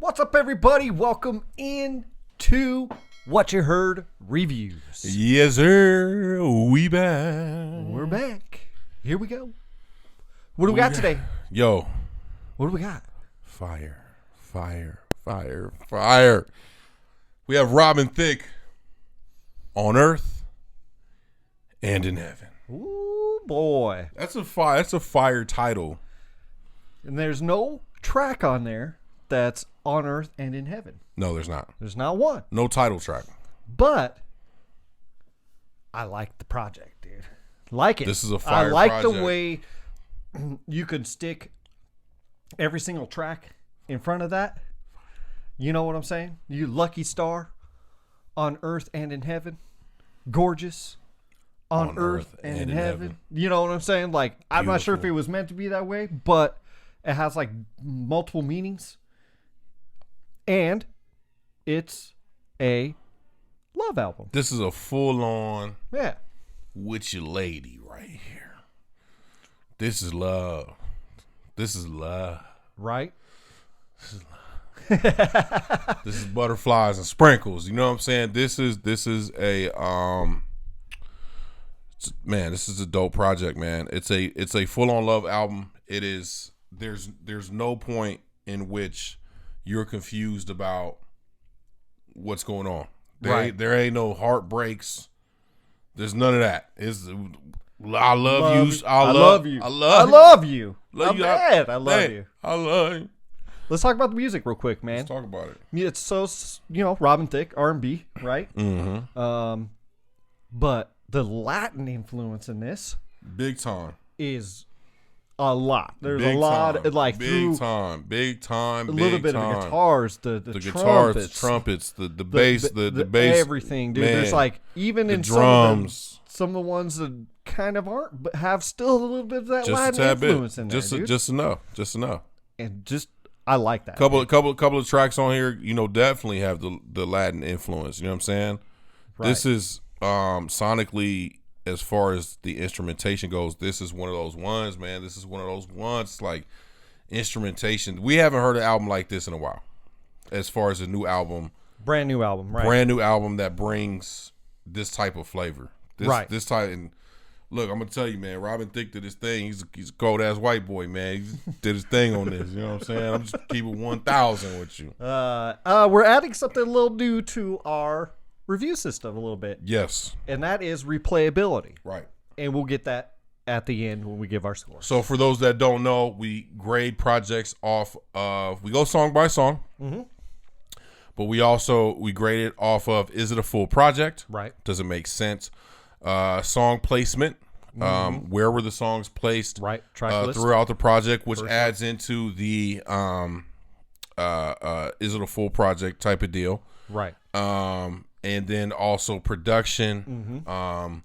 What's up, everybody? Welcome in to What You Heard Reviews. Yes, sir. We back. We're back. Here we go. What do we got today? Yo. What do we got? Fire. We have Robin Thicke on Earth and in Heaven. Ooh, boy. That's a fire title. And there's no track on there that's on Earth and in Heaven. No, there's not. There's not one. No title track. But I like the project, dude. Like it. This is a fire I like project. the way you could stick every single track in front of that. You know what I'm saying? You lucky star on Earth and in Heaven. Gorgeous on Earth and in heaven. You know what I'm saying? Like, beautiful. I'm not sure if it was meant to be that way, but it has like multiple meanings. And it's a love album. This is a full-on with your lady right here. This is love. Right? This is love. This is butterflies and sprinkles. You know what I'm saying? This is a man, this is a dope project, man. It's a full-on love album. It is. There's no point in which you're confused about what's going on. There ain't no heartbreaks. There's none of that. I love you. I love you. I love you. I love you. Let's talk about the music real quick, man. Let's talk about it. It's so, Robin Thicke, R&B, right? Mm-hmm. But the Latin influence in this big time is a lot. There's a lot, like big time, a little bit of the guitars, the guitars, the trumpets, the bass, the bass, everything, dude. Man. There's like even the in drums, some of the ones that kind of aren't, but have still a little bit of that just Latin influence in there, dude. Just enough, and I like that. Couple of tracks on here, definitely have the Latin influence. You know what I'm saying? Right. This is sonically, as far as the instrumentation goes, this is one of those ones, man. This is one of those ones, like, instrumentation. We haven't heard an album like this in a while. As far as a new album, brand new album, right? Brand new album that brings this type of flavor, this type. And look, I'm gonna tell you, man, Robin Thicke did his thing. He's a cold ass white boy, man. He did his thing on this. You know what I'm saying? I'm just keeping 1,000 with you. We're adding something a little new to our review system a little bit. Yes. And that is replayability. Right. And we'll get that at the end when we give our scores. So for those that don't know, we grade projects off of, we go song by song. Mm-hmm. But we grade it off of, is it a full project? Right. Does it make sense? Song placement. Mm-hmm. Where were the songs placed? Right. Track list. Throughout the project, which adds into the is it a full project type of deal? Right. And then also production. Mm-hmm.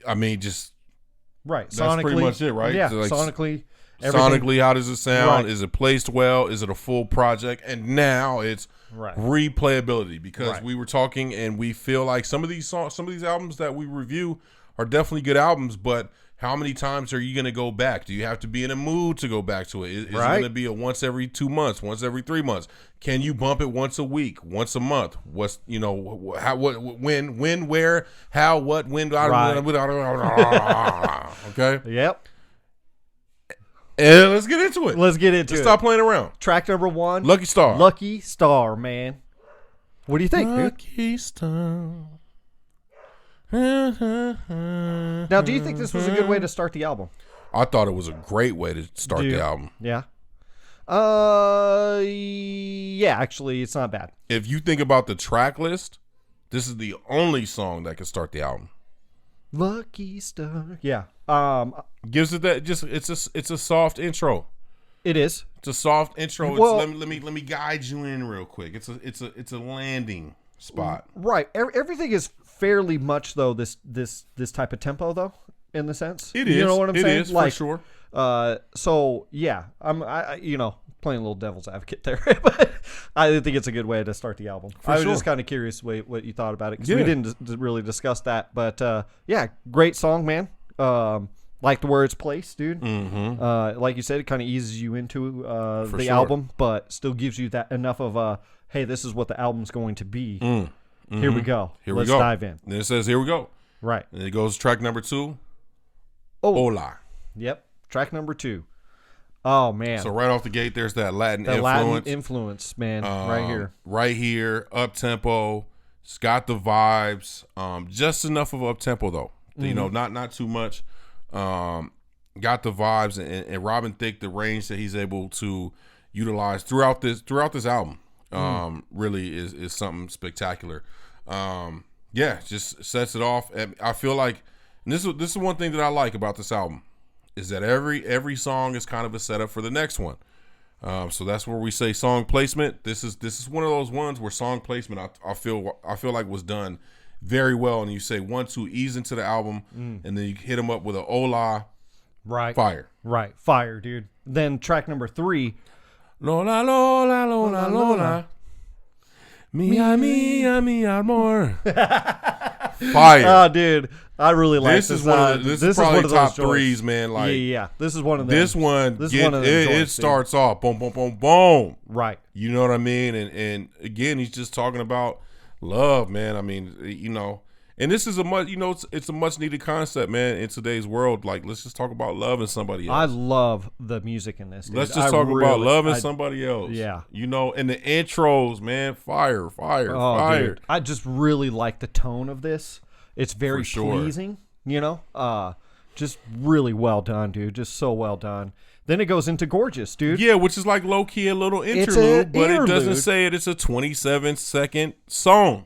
I mean, just right. That's pretty much it, right? Yeah. So like, sonically, how does it sound? Right. Is it placed well? Is it a full project? And now it's replayability, because we were talking and we feel like some of these albums that we review are definitely good albums, but how many times are you going to go back? Do you have to be in a mood to go back to it? Is it going to be a once every 2 months, once every 3 months? Can you bump it once a week, once a month? What's, how, what, when, where, how, what, when, okay? Yep. And let's get into it. Let's stop playing around. Track number 1. Lucky Star. Lucky Star, man. What do you think, Lucky Star. Now, do you think this was a good way to start the album? I thought it was a great way to start the album. Yeah. Yeah, actually, it's not bad. If you think about the track list, this is the only song that can start the album. Lucky Star. Yeah. Gives it that, just it's a soft intro. It is. It's a soft intro. Well, let me guide you in real quick. It's a landing spot. Right. Everything is fairly much though this type of tempo though, in the sense. It is. You know what I'm saying? It is, like, for sure. So yeah, I playing a little devil's advocate there, but I think it's a good way to start the album. I was just kind of curious what you thought about it, because we didn't really discuss that. But yeah, great song, man. like where it's placed, dude. Mm-hmm. Like you said, it kind of eases you into the sure. album, but still gives you that enough of a, hey, this is what the album's going to be. Mm-hmm. Here we go. Let's dive in. Then it says, here we go. Right. And it goes to track number 2. Oh. Hola. Yep. Track number 2. Oh, man. So right off the gate, there's that Latin the influence. Latin influence, man, right here. Right here, up-tempo. It's got the vibes. Just enough of up-tempo, though. You know, not too much. Got the vibes, and Robin Thicke, the range that he's able to utilize throughout this album, really is something spectacular. Just sets it off. And I feel like, and this is one thing that I like about this album, is that every song is kind of a setup for the next one. So that's where we say song placement. This is one of those ones where song placement I feel like was done very well. And you say 1, 2, ease into the album, and then you hit them up with an hola. Right. Fire. Right. Fire, dude. Then track number 3. Lola, Lola, Lola, Lola. Mia, mia, mi amor. Fire. Oh, dude. I really like this. This is probably top threes, man. Like, yeah. This is one of them. This one, it starts off, boom, boom, boom, boom. Right. You know what I mean? And again, he's just talking about love, man. I mean, you know, and this is it's a much needed concept, man, in today's world. Like, let's just talk about loving somebody else. I love the music in this, dude. Let's just talk about loving somebody else. Yeah. You know, and the intros, man, fire. Dude. I just really like the tone of this. It's very pleasing, you know? Just really well done, dude. Just so well done. Then it goes into Gorgeous, dude. Yeah, which is like low-key a little interlude, but it doesn't say it. It's a 27-second song.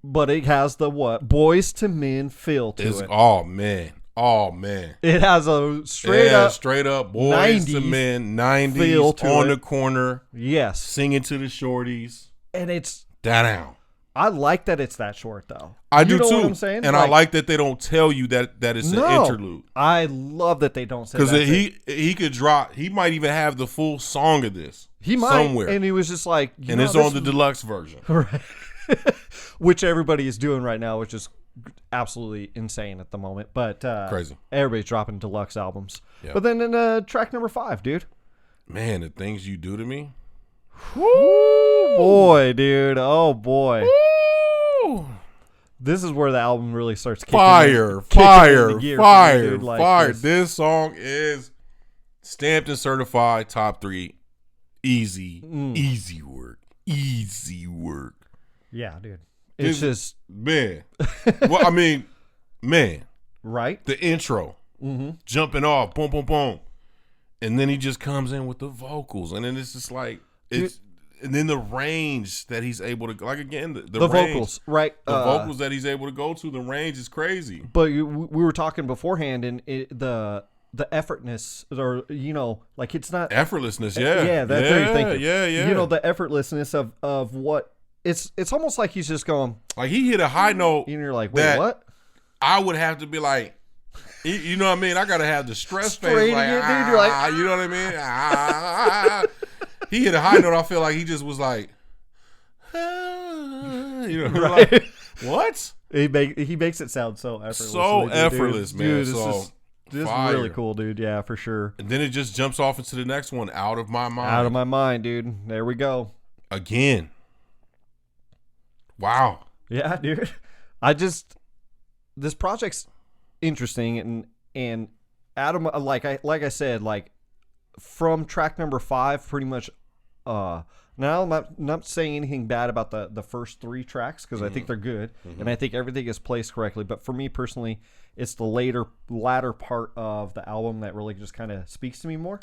But it has the what? Boys to Men feel to it. Oh, man. It has a straight up Boys to Men, 90s, feel to on it. the corner. Yes. Singing to the shorties. And it's... down. I like that it's that short, though. I do, know too. What I'm saying? And I like that they don't tell you that it's an interlude. I love that they don't say that. Because he could drop... He might even have the full song of this. He might. Somewhere. And he was just like... And it's on the deluxe version. Right. Which everybody is doing right now, which is absolutely insane at the moment. But crazy. Everybody's dropping deluxe albums. Yep. But then in track number 5, dude. Man, the things you do to me. Woo! Boy, dude. Oh, boy. Woo! This is where the album really starts kicking fire. This song is stamped and certified top 3. Easy work. Yeah, dude. It's just... Man. Well, I mean, man. Right? The intro. Jumping off. Boom, boom, boom. And then he just comes in with the vocals. And then it's just like... And then the range that he's able to... Like, again, the range, vocals, right? The vocals that he's able to go to, the range is crazy. But we were talking beforehand, and the effortness, or, you know, like, it's not... Effortlessness, yeah. Yeah, that's what you're thinking. Yeah. You know, the effortlessness of what... It's almost like he's just going... Like, he hit a high note. And you're like, wait, what? I would have to be like... You know what I mean? I got to have the stress face. Like, you're like... You know what I mean? He hit a high note. I feel like he just was like... you know, right. Like, what? He makes it sound so effortless. So effortless, man. Dude, so this is really cool, dude. Yeah, for sure. And then it just jumps off into the next one. Out of My Mind. Out of My Mind, dude. There we go. Again. Wow. Yeah, dude. This project's interesting, and Adam, like I said, like, from track number 5, pretty much. Now I'm not saying anything bad about the first 3 tracks, because I think they're good, and I think everything is placed correctly. But for me personally, it's the latter part of the album that really just kind of speaks to me more.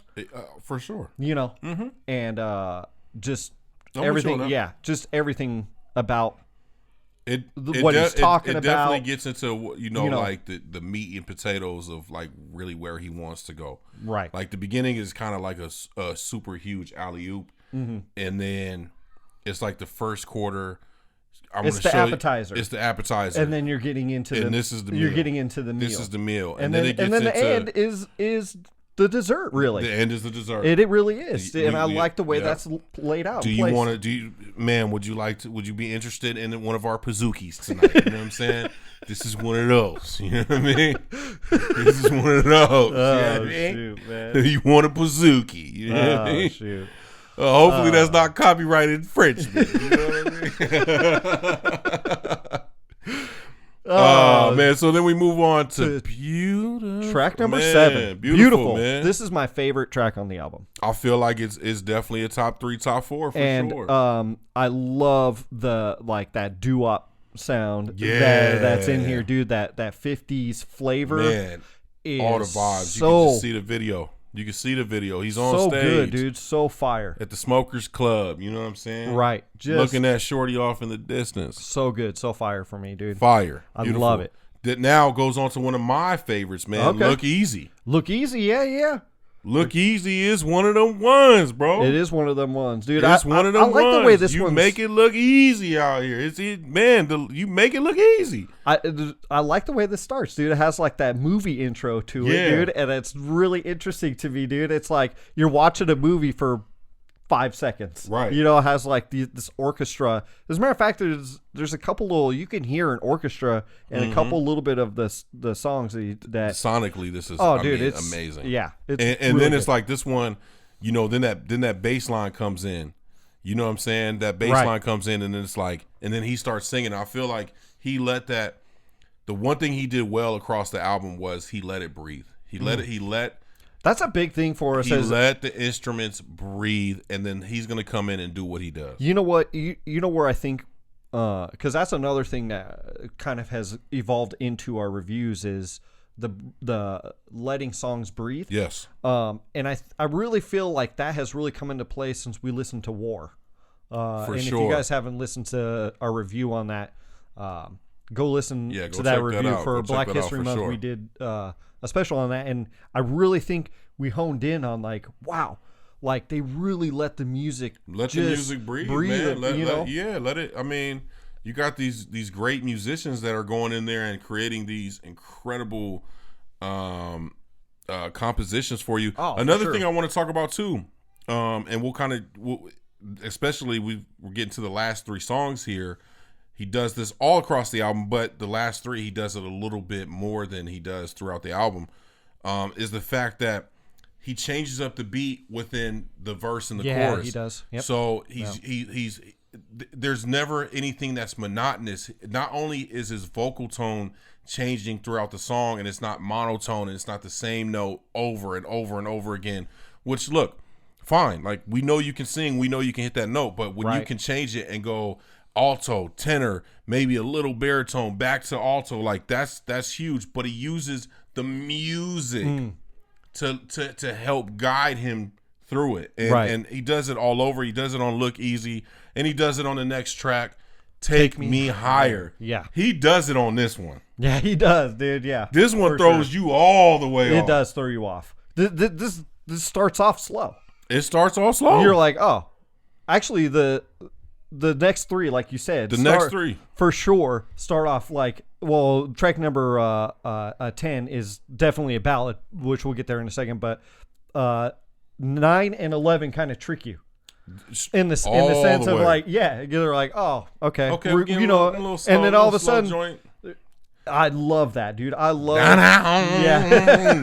For sure. You know, and just everything. Yeah, just everything about. What he's talking about. It definitely gets into, you know, like the meat and potatoes of, like, really where he wants to go. Right. Like, the beginning is kind of like a super huge alley-oop. And then it's like the first quarter. It's the appetizer. It's the appetizer. And then you're getting into this is the meal. You're getting into the meal. This is the meal. And then the end is the dessert, really. The end is the dessert. It really is, and I like the way that's laid out. Do you want to? Would you like to? Would you be interested in one of our Pazookies tonight? You know what I'm saying? This is one of those. You know what I mean? This is one of those. Oh, shoot, man. You want a Pazookie? You know what I mean? Shoot. Hopefully that's not copyrighted infringement. You know what I mean? Oh man! So then we move on to beautiful track number 7. Beautiful, man. This is my favorite track on the album. I feel like it's definitely a top 3, top 4 for sure. I love that doo-wop sound that's in here, dude. That 50s flavor, man. All the vibes. You can just see the video. You can see the video. He's on stage. So good, dude. So fire. At the Smokers Club. You know what I'm saying? Right. Just looking at Shorty off in the distance. So good. So fire for me, dude. Fire. Beautiful. I love it. That now goes on to one of my favorites, man. Okay. Look Easy. Look Easy. Yeah. Look Easy is one of them ones, bro. It is one of them ones, dude. It's one of them ones. I like the way this one make it look easy out here. You make it look easy. I like the way this starts, dude. It has like that movie intro to it, dude, and it's really interesting to me, dude. It's like you're watching a movie for 5 seconds, right? You know, it has like this orchestra. As a matter of fact, there's a couple little, you can hear an orchestra and a couple little bit of the songs that sonically this is it's amazing. Yeah, and really then it's like this one, you know, then that bass line comes in. You know what I'm saying? That bass line comes in, and then it's like, and then he starts singing. I feel like he let that. The one thing he did well across the album was he let it breathe. He let. That's a big thing for us. He let the instruments breathe, and then he's going to come in and do what he does. You know what? You know where I think, because that's another thing that kind of has evolved into our reviews is the letting songs breathe. Yes. And I really feel like that has really come into play since we listened to War. For and sure. If you guys haven't listened to our review on that, go listen to that review that for Black History Month. Sure. We did a special on that, and I really think we honed in on like, wow, like they really let the music the music breathe, man. Let it. I mean, you got these great musicians that are going in there and creating these incredible compositions for you. Another thing I want to talk about too, and especially we're getting to the last 3 songs here. He does this all across the album, but the last 3 he does it a little bit more than he does throughout the album. Is the fact that he changes up the beat within the verse and the chorus. Yeah, he does. Yep. So he's there's never anything that's monotonous. Not only is his vocal tone changing throughout the song, and it's not monotone, and it's not the same note over and over and over again. Which, look, fine. Like, we know you can sing, we know you can hit that note, but when you can change it and go alto, tenor, maybe a little baritone, back to alto, like that's huge. But he uses the music to help guide him through it, and he does it all over. He does it on Look Easy, and he does it on the next track, Take Me Higher. Yeah, he does it on this one. Yeah, he does, dude. Yeah, this one throws you all the way off. It does throw you off. This starts off slow. It starts off slow. You're like, oh, actually the next 3, like you said, next 3 for sure start off like, well, track number 10 is definitely a ballad, which we'll get there in a second, but 9 and 11 kind of trick you in the sense of like, you're like, oh, okay, you know, and then all of a sudden, joint. I love that, dude. I love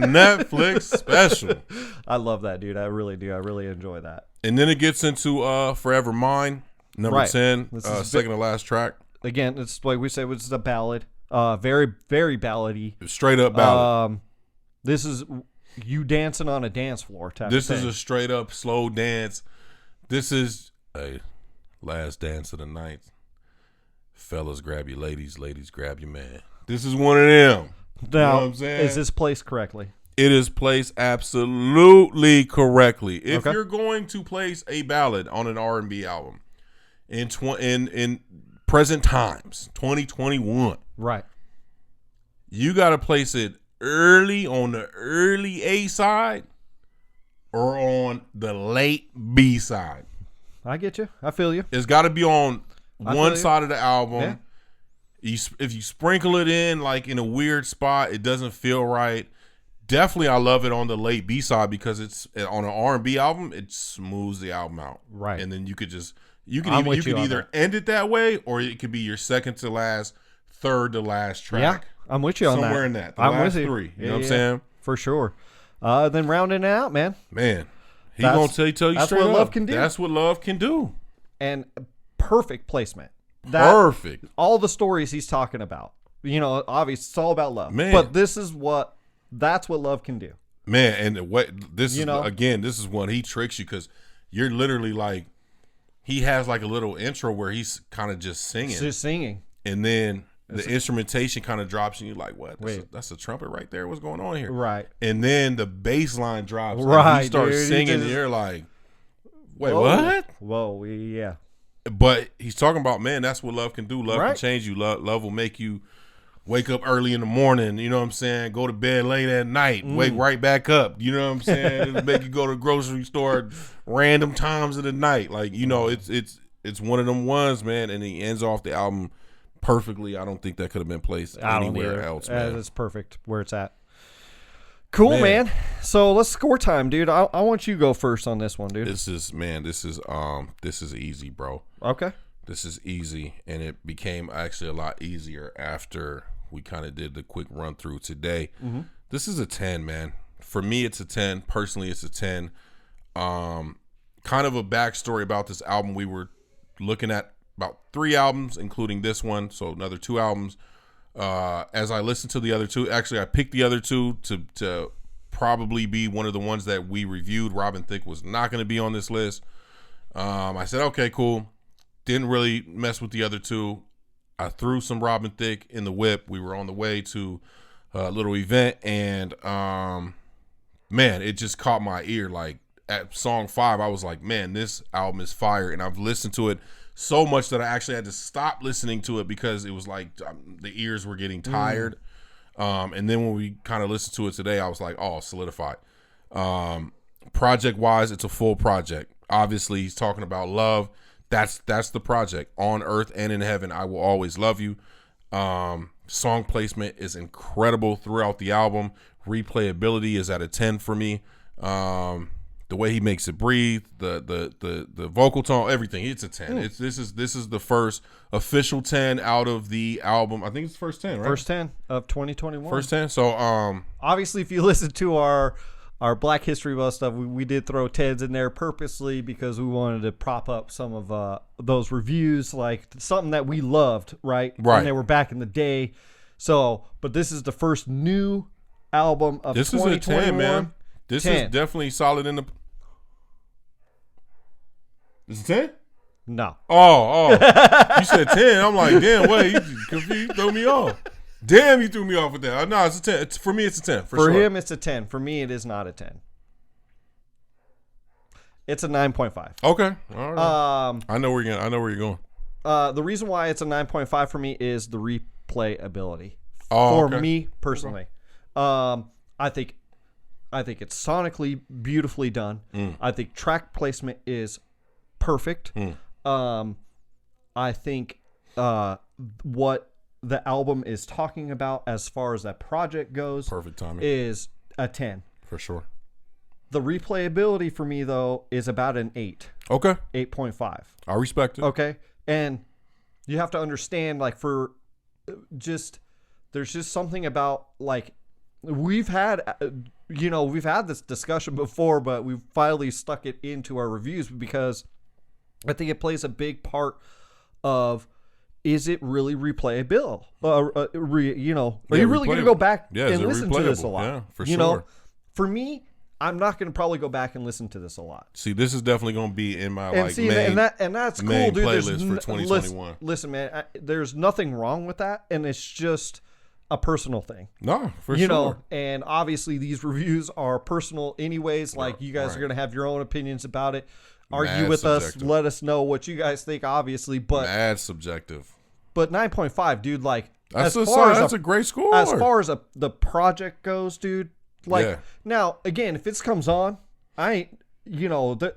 Netflix special. I love that, dude. I really do. I really enjoy that. And then it gets into Forever Mine. Number 10, second to last track. Again, it's like we said, it's a ballad. Very, very ballady. Straight up ballad. This is you dancing on a dance floor type This of is thing. a straight up slow dance. This is a last dance of the night. Fellas, grab your ladies. Ladies, grab your man. This is one of them. Now, you know what I'm saying? Is this placed correctly? It is placed absolutely correctly. If you're going to place a ballad on an R&B album, in present times, 2021, right, you got to place it early on the early A side or on the late B side. I get you. I feel you. It's got to be on one side of the album. Yeah. If you sprinkle it in like in a weird spot, it doesn't feel right. definitely I love it on the late B side because it's on an R&B album. It smooths the album out, right? And then you could either end it that way, or it could be your second to last, third to last track. Yeah, I'm with you on that. Somewhere in that. I'm last with you. three. You know what I'm saying? For sure. Then rounding it out, man. He gonna tell you that's straight what up. love can do. That's what love can do. And perfect placement. Perfect. All the stories he's talking about. You know, obviously it's all about love. Man. But that's what love can do. Man, and this is when he tricks you because you're literally like, he has like a little intro where he's kind of just singing. Just singing. And then the instrumentation kind of drops and you're like, what? That's a trumpet right there. What's going on here? Right. And then the bass line drops. Right. And he starts singing and you're like, wait, what? Whoa, yeah. But he's talking about, man, that's what love can do. Love can change you. Love will make you wake up early in the morning, you know what I'm saying? Go to bed late at night, wake right back up, you know what I'm saying? It'll make you go to the grocery store random times of the night. Like, you know, it's one of them ones, man, and he ends off the album perfectly. I don't think that could have been placed anywhere else, man. It's perfect where it's at. Cool, man. So let's score time, dude. I want you to go first on this one, dude. This is easy, bro. Okay. This is easy, and it became actually a lot easier after we kind of did the quick run through today. Mm-hmm. This is a 10, man. For me, it's a 10. Personally, it's a 10. Kind of a backstory about this album. We were looking at about 3 albums, including this one, so another 2 albums. As I listened to the other 2, actually, I picked the other 2 to probably be one of the ones that we reviewed. Robin Thicke was not going to be on this list. I said, okay, cool. Didn't really mess with the other 2. I threw some Robin Thicke in the whip. We were on the way to a little event, and man, it just caught my ear. Like at song 5, I was like, man, this album is fire. And I've listened to it so much that I actually had to stop listening to it because it was like the ears were getting tired. And then when we kind of listened to it today, I was like, oh, solidified. Project wise, it's a full project. Obviously, he's talking about love. That's the project. On earth and in heaven, I will always love you. Song placement is incredible throughout the album. Replayability is at a 10 for me. The way he makes it breathe, the vocal tone, everything, it's a 10. This is the first official 10 out of the album. I think it's the first 10, right? First 10 of 2021. First 10. So obviously, if you listen to our Black History Month stuff, we did throw 10s in there purposely because we wanted to prop up some of those reviews, like something that we loved, right? Right. And they were back in the day. So, but this is the first new album of 2021. This is a 10, man. This 10. Is definitely solid in the... Is it 10? No. Oh. You said 10. I'm like, damn, wait, you threw me off. Damn, you threw me off with that. No, it's a 10. For me, it's a 10. For sure. Him, it's a 10. For me, it is not a 10. It's a 9.5. Okay. All right. I know where you're going. The reason why it's a 9.5 for me is the replayability. For me personally. Okay. I think it's sonically beautifully done. I think track placement is perfect. I think what the album is talking about as far as that project goes, perfect timing, is a 10 for sure. The replayability for me though is about an 8. Okay. 8.5. I respect it. Okay. And you have to understand, like, for just there's just something about, like, we've had this discussion before, but we've finally stuck it into our reviews because I think it plays a big part of, is it really replayable? Are you really going to go back and listen to this a lot? Yeah, for sure. For me, I'm not going to probably go back and listen to this a lot. See, this is definitely going to be in my that's cool, main dude. playlist for 2021. Listen, man, there's nothing wrong with that, and it's just a personal thing. No, for you sure. know, and obviously these reviews are personal anyways. Like, you guys are going to have your own opinions about it. Argue with us. Let us know what you guys think, obviously. But mad subjective. But 9.5, dude, like, that's a great score. As far as the project goes, dude, like, now, again, if this comes on,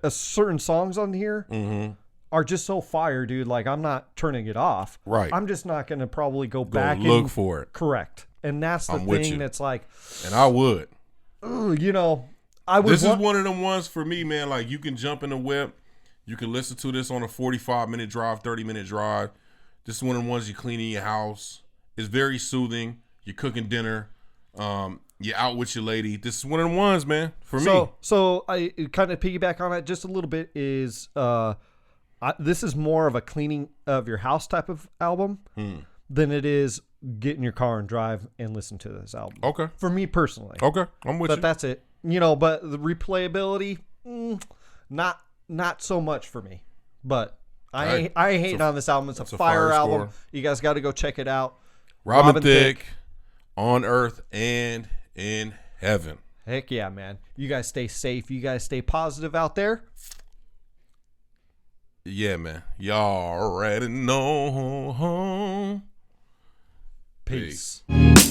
certain songs on here are just so fire, dude. Like, I'm not turning it off. Right. I'm just not going to probably go back and look for it. Correct. And that's the thing that's like. And I would. you know, I would. This is one of them ones for me, man. Like, you can jump in the whip, you can listen to this on a 45-minute drive, 30-minute drive. This is one of the ones you clean in your house. It's very soothing. You're cooking dinner. You're out with your lady. This is one of the ones, man, for me. So I kind of piggyback on that just a little bit. Is this is more of a cleaning of your house type of album than it is get in your car and drive and listen to this album. Okay. For me personally. Okay, I'm with you. But that's it. You know, but the replayability, not so much for me. But I hate on this album. It's a fire album. Score. You guys got to go check it out. Robin Thicke, On Earth and in Heaven. Heck yeah, man. You guys stay safe. You guys stay positive out there. Yeah, man. Y'all already know. Peace. Peace.